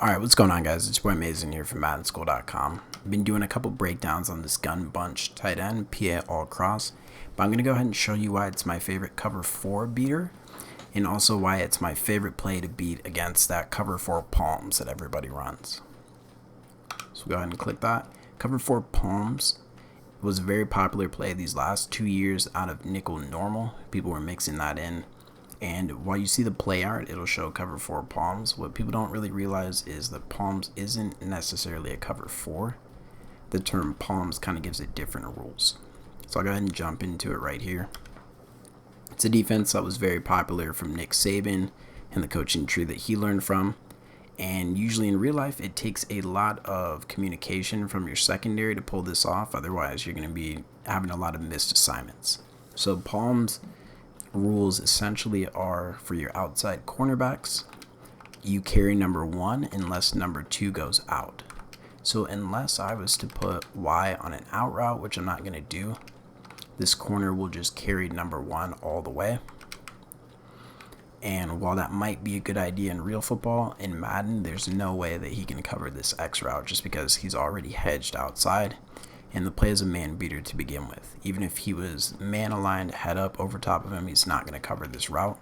Alright, what's going on, guys? It's your boy Mason here from MaddenSchool.com. I've been doing a couple breakdowns on this gun bunch tight end, PA all cross, but I'm going to go ahead and show you why it's my favorite cover 4 beater, and also why it's my favorite play to beat against that cover 4 palms that everybody runs. So go ahead and click that. Cover 4 palms was a very popular play these last 2 years out of nickel normal. People were mixing that in. And while you see the play art, it'll show cover 4 palms. What people don't really realize is that palms isn't necessarily a cover 4. The term palms kind of gives it different rules. So I'll go ahead and jump into it right here. It's a defense that was very popular from Nick Saban and the coaching tree that he learned from. And usually in real life, it takes a lot of communication from your secondary to pull this off. Otherwise, you're going to be having a lot of missed assignments. So palms rules essentially are for your outside cornerbacks, you carry number 1 unless number 2 goes out. So unless I was to put Y on an out route, which I'm not going to do, this corner will just carry number 1 all the way. And while that might be a good idea in real football, in Madden there's no way that he can cover this X route just because he's already hedged outside. And the play is a man beater to begin with. Even if he was man aligned head up over top of him, he's not going to cover this route.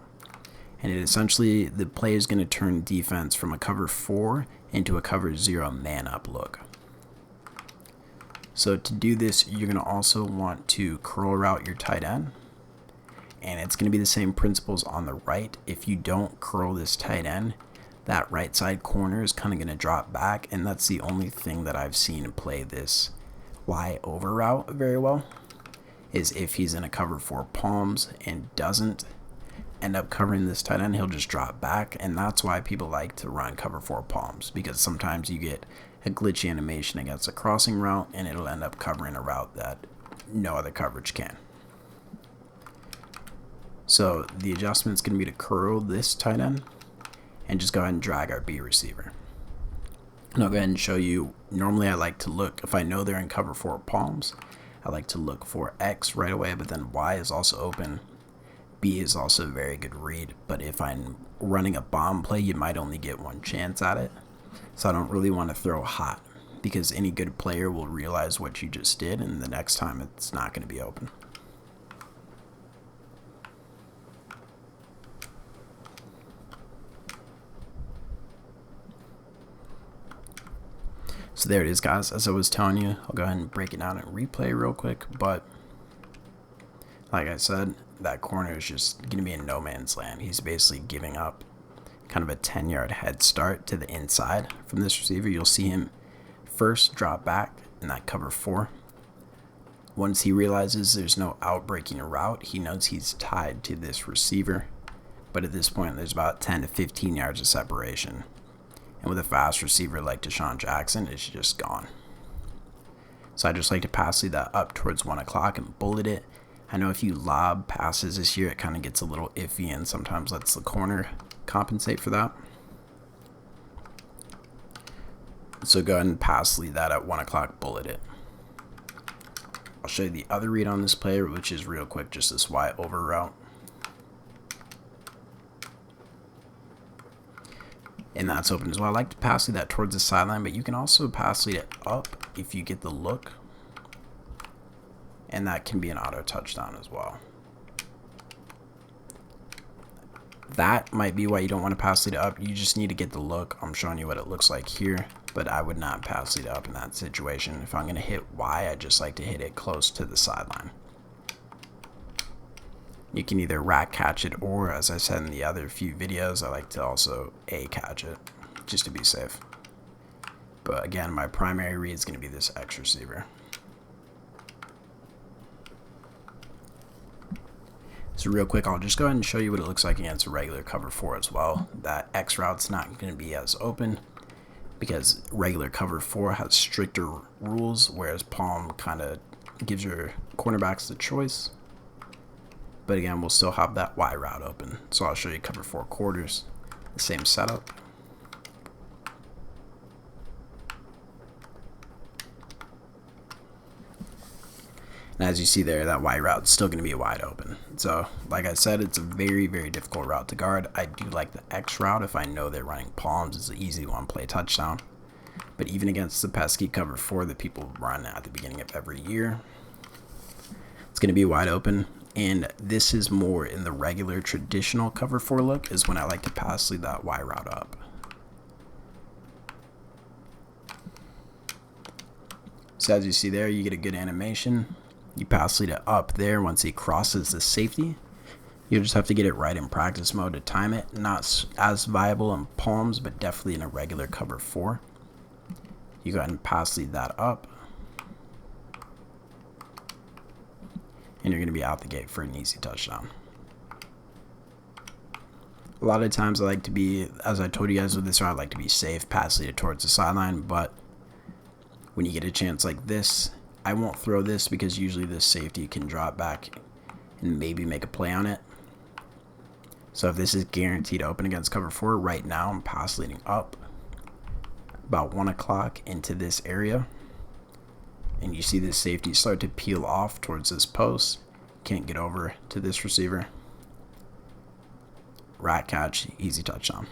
And it essentially, the play is going to turn defense from a cover 4 into a cover 0 man up look. So to do this, you're going to also want to curl route your tight end. And it's going to be the same principles on the right. If you don't curl this tight end, that right side corner is kind of going to drop back. And that's the only thing that I've seen play this Y over route very well, is if he's in a cover 4 palms and doesn't end up covering this tight end, he'll just drop back. And that's why people like to run cover 4 palms, because sometimes you get a glitchy animation against a crossing route and it'll end up covering a route that no other coverage can. So the adjustment is going to be to curl this tight end and just go ahead and drag our B receiver. And I'll go ahead and show you. Normally I like to look, if I know they're in cover 4 palms, I like to look for X right away, but then Y is also open. B is also a very good read, but if I'm running a bomb play, you might only get one chance at it. So I don't really want to throw hot, because any good player will realize what you just did, and the next time it's not going to be open. So there it is, guys. As I was telling you, I'll go ahead and break it down and replay real quick. But like I said, that corner is just going to be in no man's land. He's basically giving up kind of a 10-yard head start to the inside from this receiver. You'll see him first drop back in that cover 4. Once he realizes there's no outbreaking route, he knows he's tied to this receiver. But at this point, there's about 10 to 15 yards of separation. And with a fast receiver like Deshaun Jackson, it's just gone. So I just like to pass lead that up towards 1 o'clock and bullet it. I know if you lob passes this year, it kind of gets a little iffy and sometimes lets the corner compensate for that. So go ahead and pass lead that at 1 o'clock, bullet it. I'll show you the other read on this player, which is real quick, just this Y over route. And that's open as well. I like to pass lead that towards the sideline, but you can also pass lead it up if you get the look. And that can be an auto touchdown as well. That might be why you don't want to pass lead it up. You just need to get the look. I'm showing you what it looks like here, but I would not pass lead up in that situation. If I'm going to hit Y, I just like to hit it close to the sideline. You can either rack catch it, or as I said in the other few videos, I like to also A catch it just to be safe. But again, my primary read is going to be this X receiver. So real quick, I'll just go ahead and show you what it looks like against a regular cover 4 as well. That X route's not going to be as open because regular cover 4 has stricter rules, whereas palm kind of gives your cornerbacks the choice. But again, we'll still have that Y route open. So I'll show you cover 4 quarters, the same setup. And as you see there, that Y route is still going to be wide open. So, like I said, it's a very, very difficult route to guard. I do like the X route if I know they're running palms. It's an easy one-play touchdown. But even against the pesky cover 4 that people run at the beginning of every year, it's going to be wide open. And this is more in the regular traditional cover 4 look is when I like to pass lead that Y route up. So as you see there, you get a good animation. You pass lead it up there once he crosses the safety. You just have to get it right in practice mode to time it. Not as viable in palms, but definitely in a regular cover 4. You go ahead and pass lead that up. And you're going to be out the gate for an easy touchdown. A lot of times I like to be, as I told you guys with this route, I like to be safe, pass lead it towards the sideline, but when you get a chance like this, I won't throw this because usually this safety can drop back and maybe make a play on it. So if this is guaranteed open against cover 4, right now I'm pass leading up about 1 o'clock into this area. And you see this safety start to peel off towards this post. Can't get over to this receiver. Rat catch, easy touchdown.